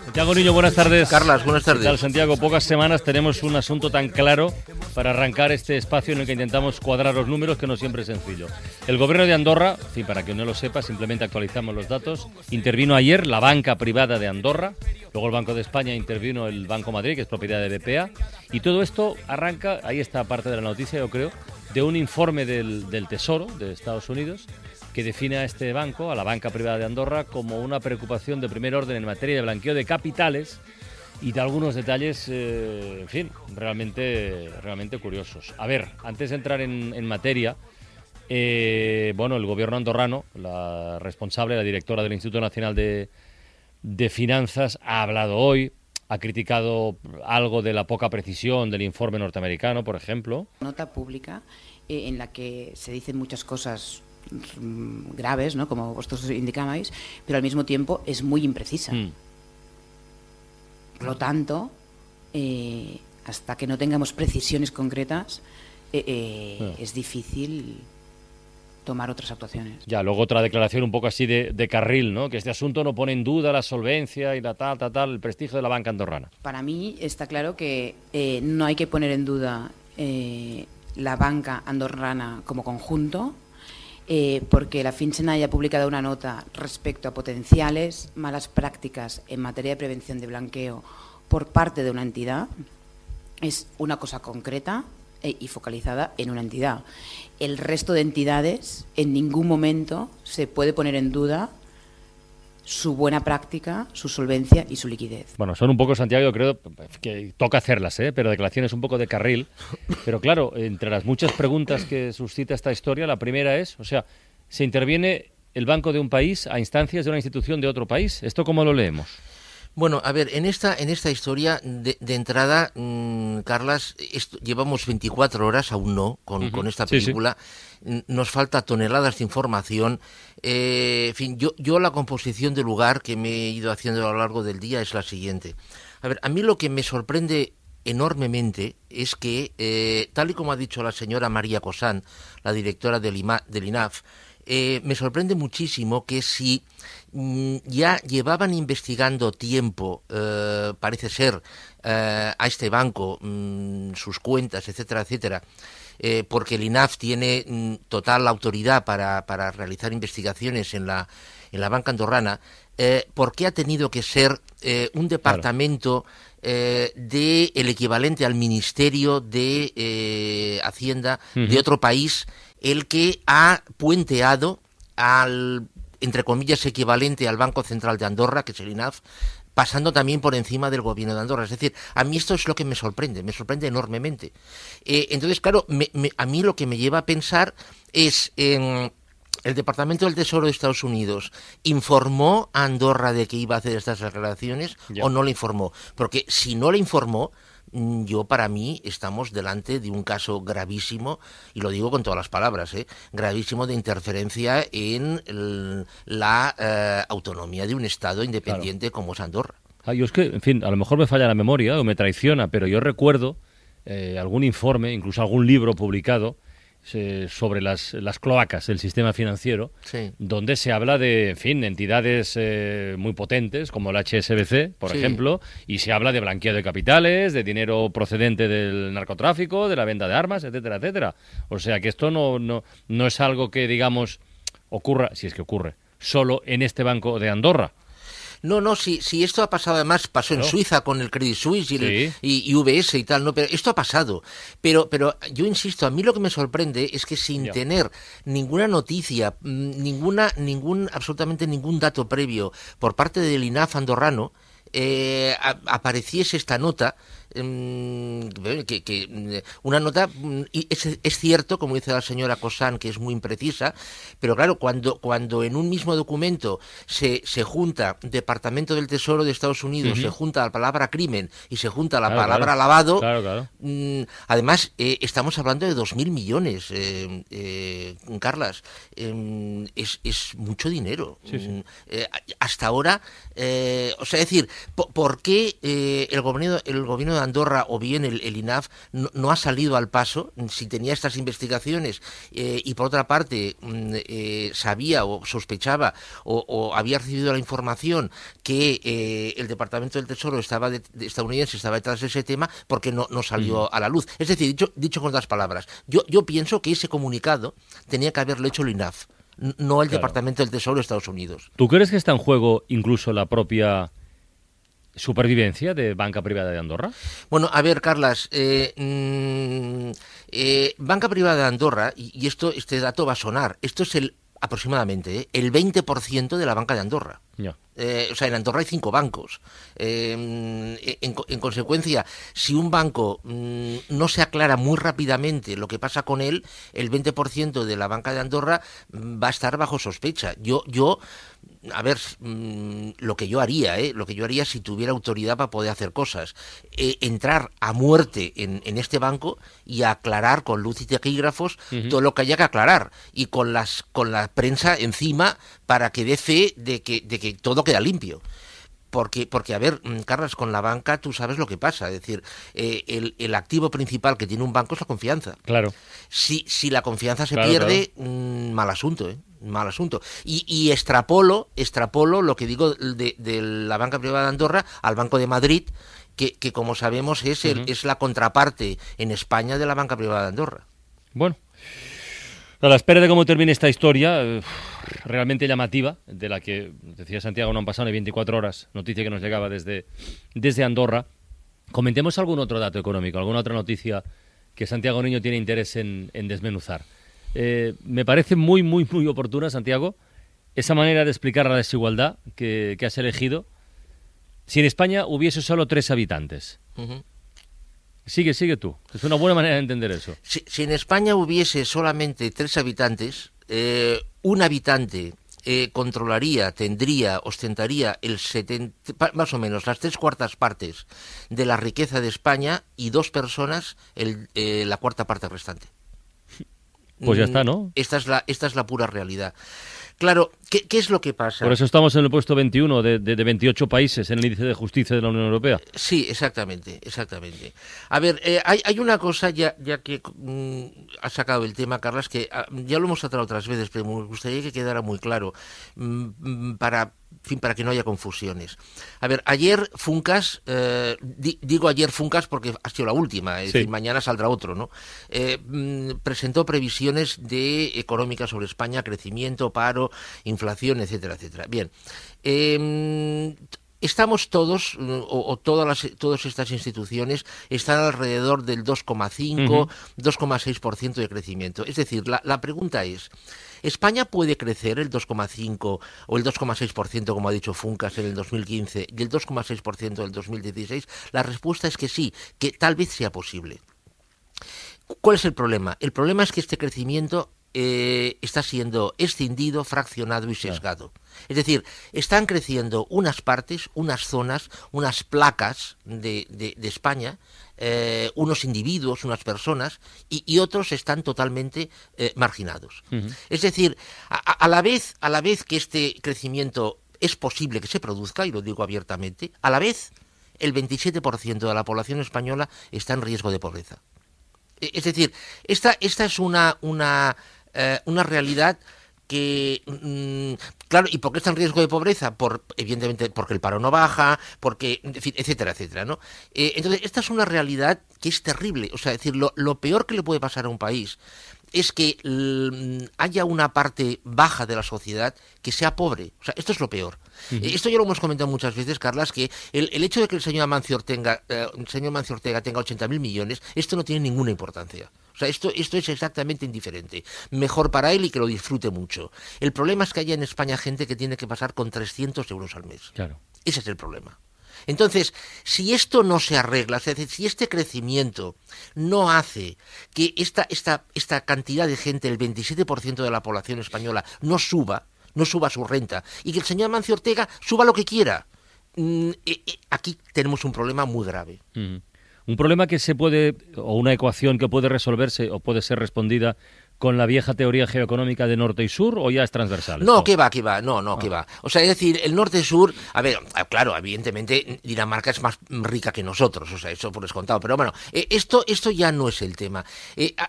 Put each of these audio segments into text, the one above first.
Santiago Niño, buenas tardes. Carlas, buenas tardes. ¿Qué tal, Santiago? Pocas semanas tenemos un asunto tan claro para arrancar este espacio en el que intentamos cuadrar los números, que no siempre es sencillo. El gobierno de Andorra, en fin, para que no lo sepa, simplemente actualizamos los datos, intervino ayer la banca privada de Andorra, luego el Banco de España intervino el Banco Madrid, que es propiedad de BPA, y todo esto arranca, ahí está parte de la noticia, yo creo, de un informe del Tesoro de Estados Unidos, que define a este banco, a la banca privada de Andorra, como una preocupación de primer orden en materia de blanqueo de capitales y de algunos detalles, en fin, realmente curiosos. A ver, antes de entrar en materia, bueno, el gobierno andorrano, la responsable, la directora del Instituto Nacional de Finanzas, ha hablado hoy, ha criticado algo de la poca precisión del informe norteamericano, por ejemplo. Nota pública en la que se dicen muchas cosas graves, ¿no?, como vosotros indicabais, pero al mismo tiempo es muy imprecisa. Por lo tanto, hasta que no tengamos precisiones concretas, es difícil tomar otras actuaciones. Ya, luego otra declaración un poco así de carril, ¿no?, que este asunto no pone en duda la solvencia y la tal, el prestigio de la banca andorrana. Para mí está claro que no hay que poner en duda la banca andorrana como conjunto, porque la FinCEN haya publicado una nota respecto a potenciales malas prácticas en materia de prevención de blanqueo por parte de una entidad es una cosa concreta y focalizada en una entidad. El resto de entidades en ningún momento se puede poner en duda su buena práctica, su solvencia y su liquidez. Bueno, son un poco, Santiago, yo creo que toca hacerlas, pero declaraciones un poco de carril. Pero claro, entre las muchas preguntas que suscita esta historia, la primera es, o sea, ¿se interviene el banco de un país a instancias de una institución de otro país? ¿Esto cómo lo leemos? Bueno, a ver, en esta historia, de entrada, Carlas, llevamos 24 horas, aún no, con esta película. Sí. Nos falta toneladas de información. En fin, yo la composición del lugar que me he ido haciendo a lo largo del día es la siguiente. A ver, a mí lo que me sorprende enormemente es que, tal y como ha dicho la señora María Cosán, la directora del INAF, me sorprende muchísimo que si ya llevaban investigando tiempo, parece ser, a este banco, sus cuentas, etcétera, etcétera, porque el INAF tiene total autoridad para realizar investigaciones en la banca andorrana, ¿por qué ha tenido que ser un departamento del equivalente al Ministerio de Hacienda de otro país el que ha puenteado al, entre comillas, equivalente al Banco Central de Andorra, que es el INAF, pasando también por encima del gobierno de Andorra? Es decir, a mí esto es lo que me sorprende enormemente. Entonces, claro, a mí lo que me lleva a pensar es, el Departamento del Tesoro de Estados Unidos informó a Andorra de que iba a hacer estas declaraciones o no le informó, porque si no le informó, para mí estamos delante de un caso gravísimo, y lo digo con todas las palabras, gravísimo, de interferencia en la autonomía de un Estado independiente como es Andorra. Yo es que, en fin, a lo mejor me falla la memoria o me traiciona, pero yo recuerdo algún informe, incluso algún libro publicado sobre las cloacas del sistema financiero, sí, donde se habla de, en fin, entidades muy potentes, como el HSBC, por ejemplo, y se habla de blanqueo de capitales, de dinero procedente del narcotráfico, de la venta de armas, etcétera, etcétera. O sea que esto no es algo que, digamos, ocurra, si es que ocurre, solo en este banco de Andorra. No, si esto ha pasado, además pasó en Suiza con el Credit Suisse y UBS y tal, no, pero esto ha pasado. Pero yo insisto, a mí lo que me sorprende es que sin tener ninguna noticia, absolutamente ningún dato previo por parte del INAF andorrano, apareciese esta nota, una nota, es cierto, como dice la señora Cosán, que es muy imprecisa, pero claro, cuando en un mismo documento se junta Departamento del Tesoro de Estados Unidos, se junta la palabra crimen y se junta la palabra lavado, además estamos hablando de 2.000 millones, Carlas, es mucho dinero. Hasta ahora, o sea, es decir, ¿por qué el gobierno de Andorra o bien el INAF no ha salido al paso, si tenía estas investigaciones y por otra parte sabía o sospechaba o había recibido la información que el Departamento del Tesoro estadounidense estaba detrás de ese tema, porque no salió a la luz. Es decir, dicho con otras palabras, yo pienso que ese comunicado tenía que haberlo hecho el INAF, no el Departamento del Tesoro de Estados Unidos. ¿Tú crees que está en juego incluso la propia supervivencia de Banca Privada de Andorra? Bueno, a ver, Carlas, Banca Privada de Andorra, y este dato va a sonar, esto es aproximadamente el 20% de la banca de Andorra. Ya. O sea, en Andorra hay 5 bancos. En consecuencia, si un banco no se aclara muy rápidamente lo que pasa con él, el 20% de la banca de Andorra va a estar bajo sospecha. A ver, lo que yo haría si tuviera autoridad para poder hacer cosas, entrar a muerte en este banco y aclarar con luz y taquígrafos todo lo que haya que aclarar, y con la prensa encima para que dé fe de que todo queda limpio. Porque, a ver, Carlos, con la banca tú sabes lo que pasa. Es decir, el activo principal que tiene un banco es la confianza. Claro. Si la confianza se pierde, mal asunto, mal asunto. Y extrapolo lo que digo de la Banca Privada de Andorra al Banco de Madrid, que como sabemos es la contraparte en España de la Banca Privada de Andorra. Bueno, a la espera de cómo termine esta historia realmente llamativa, de la que, decía Santiago, no han pasado ni 24 horas, noticia que nos llegaba desde Andorra, comentemos algún otro dato económico, alguna otra noticia que Santiago Niño tiene interés en desmenuzar. Me parece muy, muy, muy oportuna, Santiago, esa manera de explicar la desigualdad que has elegido. Si en España hubiese solo 3 habitantes... Sigue tú. Es una buena manera de entender eso. Si en España hubiese solamente 3 habitantes, un habitante ostentaría más o menos las 3/4 partes de la riqueza de España, y 2 personas la 1/4 parte restante. Pues ya está, ¿no? Esta es la pura realidad. Claro, ¿qué es lo que pasa? Por eso estamos en el puesto 21 de 28 países en el índice de justicia de la Unión Europea. Sí, exactamente. A ver, hay una cosa, ya que has sacado el tema, Carlas, que ya lo hemos tratado otras veces, pero me gustaría que quedara muy claro, para que no haya confusiones. A ver, ayer Funcas, digo ayer Funcas porque ha sido la última, es decir, mañana saldrá otro, ¿no? Presentó previsiones económicas sobre España, crecimiento, paro, inflación, etcétera, etcétera. Bien, estamos todos, todas estas instituciones están alrededor del 2,5, 2,6% de crecimiento. Es decir, la pregunta es, ¿España puede crecer el 2,5 o el 2,6%, como ha dicho Funcas, en el 2015 y el 2,6% en el 2016? La respuesta es que sí, que tal vez sea posible. ¿Cuál es el problema? El problema es que este crecimiento está siendo escindido, fraccionado y sesgado. Es decir, están creciendo unas partes, unas zonas, unas placas de España, unos individuos, unas personas, y otros están totalmente marginados. Es decir, a la vez que este crecimiento es posible que se produzca, y lo digo abiertamente, a la vez el 27% de la población española está en riesgo de pobreza. Es decir, esta es una realidad que, claro, ¿y por qué está en riesgo de pobreza? Evidentemente porque el paro no baja, porque, en fin, etcétera, etcétera, ¿no? Entonces, esta es una realidad que es terrible. O sea, es decir, lo peor que le puede pasar a un país es que haya una parte baja de la sociedad que sea pobre. O sea, esto es lo peor. Esto ya lo hemos comentado muchas veces, Carlas, que el hecho de que el señor Amancio Ortega tenga 80.000 millones, esto no tiene ninguna importancia. O sea, esto es exactamente indiferente. Mejor para él y que lo disfrute mucho. El problema es que haya en España gente que tiene que pasar con 300 euros al mes. Claro. Ese es el problema. Entonces, si esto no se arregla, es decir, si este crecimiento no hace que esta cantidad de gente, el 27% de la población española, no suba su renta, y que el señor Amancio Ortega suba lo que quiera, aquí tenemos un problema muy grave. Un problema que se puede, o una ecuación que puede resolverse o puede ser respondida con la vieja teoría geoeconómica de norte y sur, o ya es transversal? No, que va, que va. O sea, es decir, el norte-sur, a ver, claro, evidentemente Dinamarca es más rica que nosotros, o sea, eso por descontado, pero bueno, esto ya no es el tema.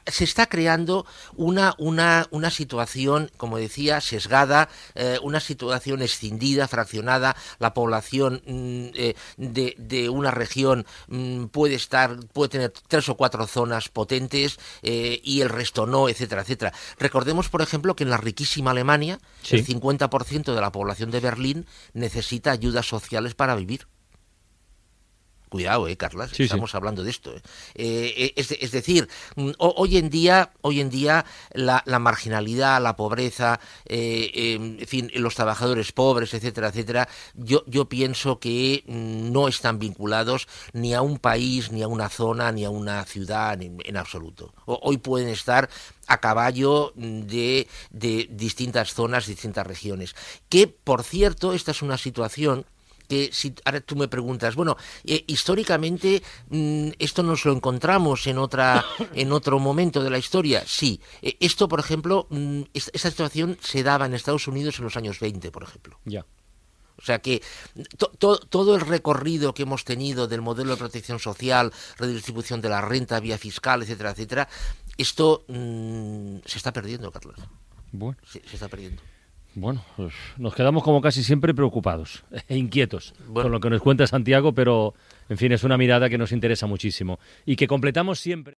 Se está creando una situación, como decía, sesgada, una situación escindida, fraccionada. La población de una región puede tener 3 o 4 zonas potentes y el resto no, etcétera, etcétera. Recordemos, por ejemplo, que en la riquísima Alemania, sí, el 50% de la población de Berlín necesita ayudas sociales para vivir. Cuidado, Carlas, sí, estamos hablando de esto. Es decir, hoy en día la marginalidad, la pobreza, en fin, los trabajadores pobres, etcétera, etcétera, yo pienso que no están vinculados ni a un país, ni a una zona, ni a una ciudad, en absoluto. Hoy pueden estar a caballo de distintas zonas, distintas regiones. Que, por cierto, esta es una situación que, si ahora tú me preguntas, bueno, históricamente esto nos lo encontramos en otro momento de la historia. Sí, esto, por ejemplo, esta situación se daba en Estados Unidos en los años 20, por ejemplo. Ya. O sea que todo el recorrido que hemos tenido del modelo de protección social, redistribución de la renta, vía fiscal, etcétera, etcétera, esto se está perdiendo, Carlos. Bueno. Se está perdiendo. Bueno, pues nos quedamos como casi siempre preocupados e inquietos con lo que nos cuenta Santiago, pero en fin, es una mirada que nos interesa muchísimo y que completamos siempre.